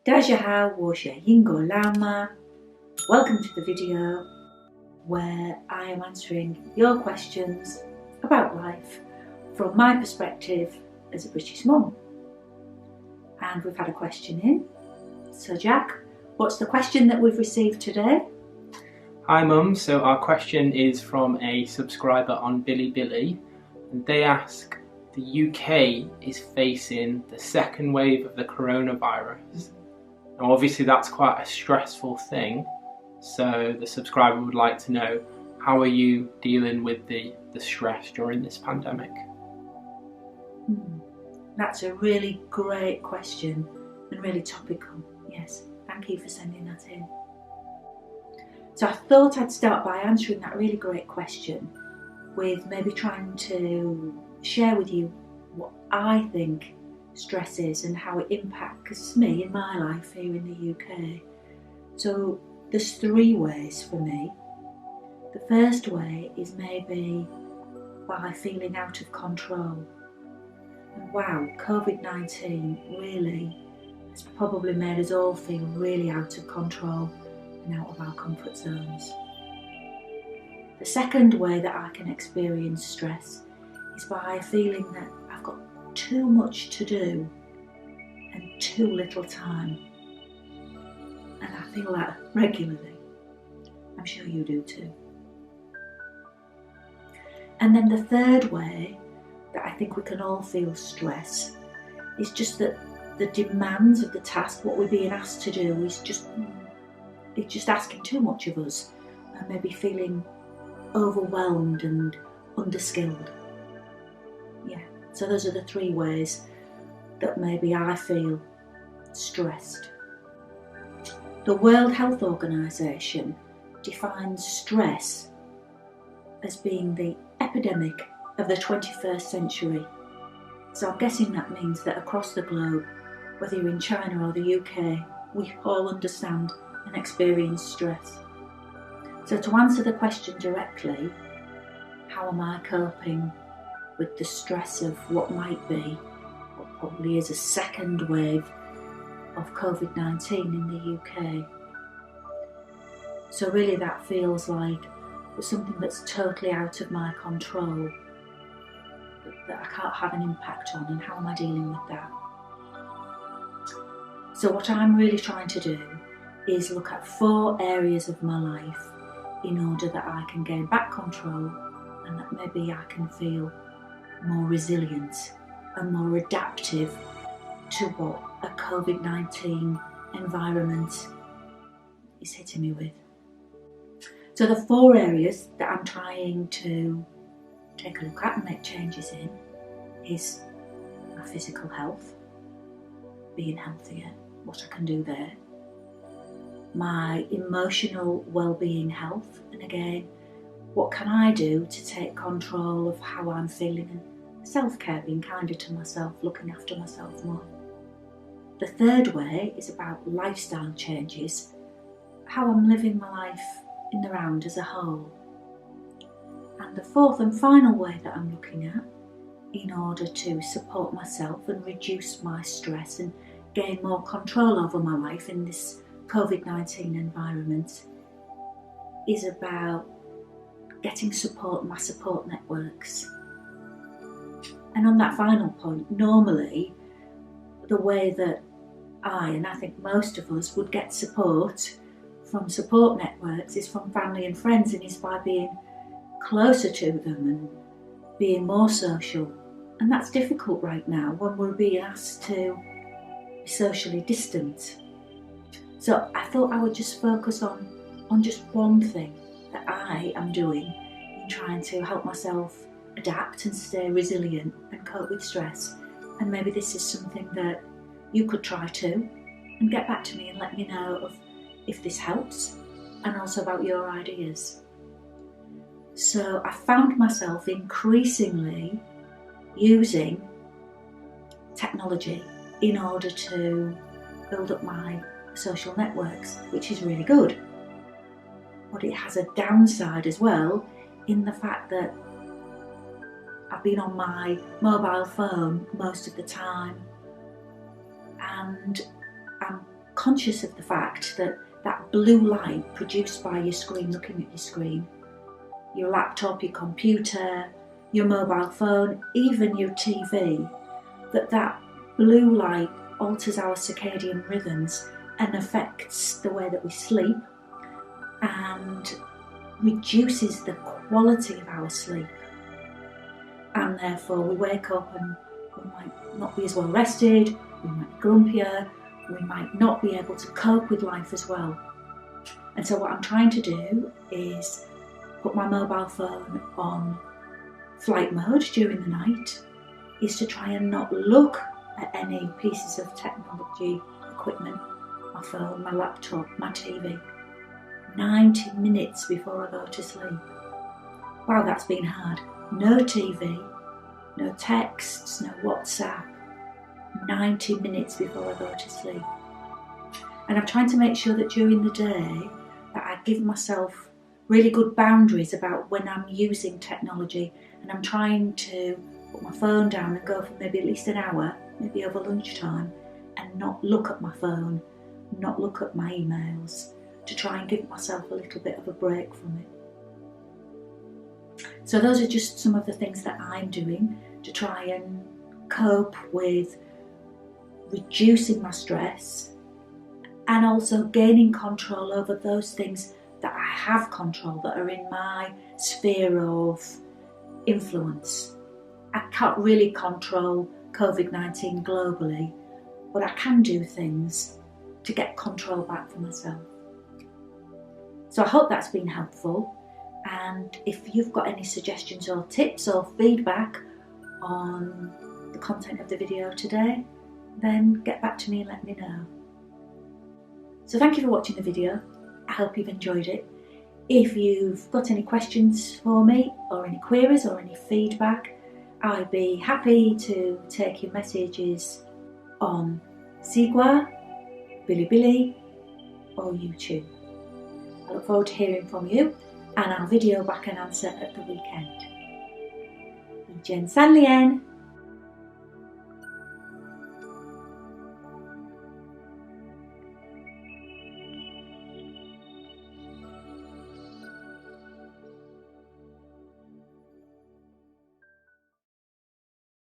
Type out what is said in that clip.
大家好，我是英国老妈. Welcome to the video where I am answering your questions about life from my perspective as a British mum. And we've had a question in. So Jack, what's the question that we've received today? Hi Mum, so our question is from a subscriber on Bilibili, and they ask, the UK is facing the second wave of the coronavirus. Now obviously that's quite a stressful thing, so the subscriber would like to know, how are you dealing with the stress during this pandemic? That's a really great question and really topical. Yes, thank you for sending that in. So I thought I'd start by answering that really great question with maybe trying to share with you what I think stress is and how it impacts me in my life here in the UK. So there's three ways for me. The first way is maybe by feeling out of control. And wow, COVID-19 really has probably made us all feel really out of control and out of our comfort zones. The second way that I can experience stress is by feeling that I've got too much to do and too little time. And I feel that regularly. I'm sure you do too. And then the third way that I think we can all feel stress is just that the demands of the task, what we're being asked to do, is just asking too much of us and maybe feeling overwhelmed and underskilled. Yeah, so those are the three ways that maybe I feel stressed. The World Health Organization defines stress as being the epidemic of the 21st century. So I'm guessing that means that across the globe, whether you're in China or the UK, we all understand and experience stress. So to answer the question directly, how am I coping with the stress of what might be, what probably is a second wave of COVID-19 in the UK? So really that feels like something that's totally out of my control, that I can't have an impact on, and how am I dealing with that? So what I'm really trying to do is look at 4 areas of my life in order that I can gain back control and that maybe I can feel more resilient and more adaptive to what a COVID-19 environment is hitting me with. So the 4 areas that I'm trying to take a look at and make changes in is my physical health, being healthier, what I can do there, my emotional well-being health, and again, what can I do to take control of how I'm feeling, and self-care, being kinder to myself, looking after myself more. The third way is about lifestyle changes, how I'm living my life in the round as a whole. And the fourth and final way that I'm looking at, in order to support myself and reduce my stress and gain more control over my life in this COVID-19 environment, is about getting support, my support networks. And on that final point, normally the way that I think most of us would get support from support networks is from family and friends, and is by being closer to them and being more social. And that's difficult right now when we're being asked to be socially distant. So I thought I would just focus on just one thing that I am doing in trying to help myself adapt and stay resilient and cope with stress. And maybe this is something that you could try too, and get back to me and let me know if this helps, and also about your ideas. So I found myself increasingly using technology in order to build up my social networks, which is really good. But it has a downside as well, in the fact that I've been on my mobile phone most of the time, and I'm conscious of the fact that that blue light produced by your screen, looking at your screen, your laptop, your computer, your mobile phone, even your TV, that blue light alters our circadian rhythms and affects the way that we sleep and reduces the quality of our sleep. And therefore we wake up and we might not be as well rested, we might be grumpier, we might not be able to cope with life as well. And so what I'm trying to do is put my mobile phone on flight mode during the night, is to try and not look at any pieces of technology equipment, my phone, my laptop, my TV, 90 minutes before I go to sleep. Wow, that's been hard. No TV, no texts, no WhatsApp, 90 minutes before I go to sleep. And I'm trying to make sure that during the day that I give myself really good boundaries about when I'm using technology, and I'm trying to put my phone down and go for maybe at least an hour, maybe over lunchtime, and not look at my phone, not look at my emails, to try and give myself a little bit of a break from it. So those are just some of the things that I'm doing to try and cope with reducing my stress and also gaining control over those things that I have control, that are in my sphere of influence. I can't really control COVID-19 globally, but I can do things to get control back for myself. So I hope that's been helpful, and if you've got any suggestions or tips or feedback on the content of the video today, then get back to me and let me know. So thank you for watching the video. I hope you've enjoyed it. If you've got any questions for me or any queries or any feedback, I'd be happy to take your messages on Sigua, Bilibili or YouTube. I look forward to hearing from you, and I'll video back an answer at the weekend. Jen Sanlien.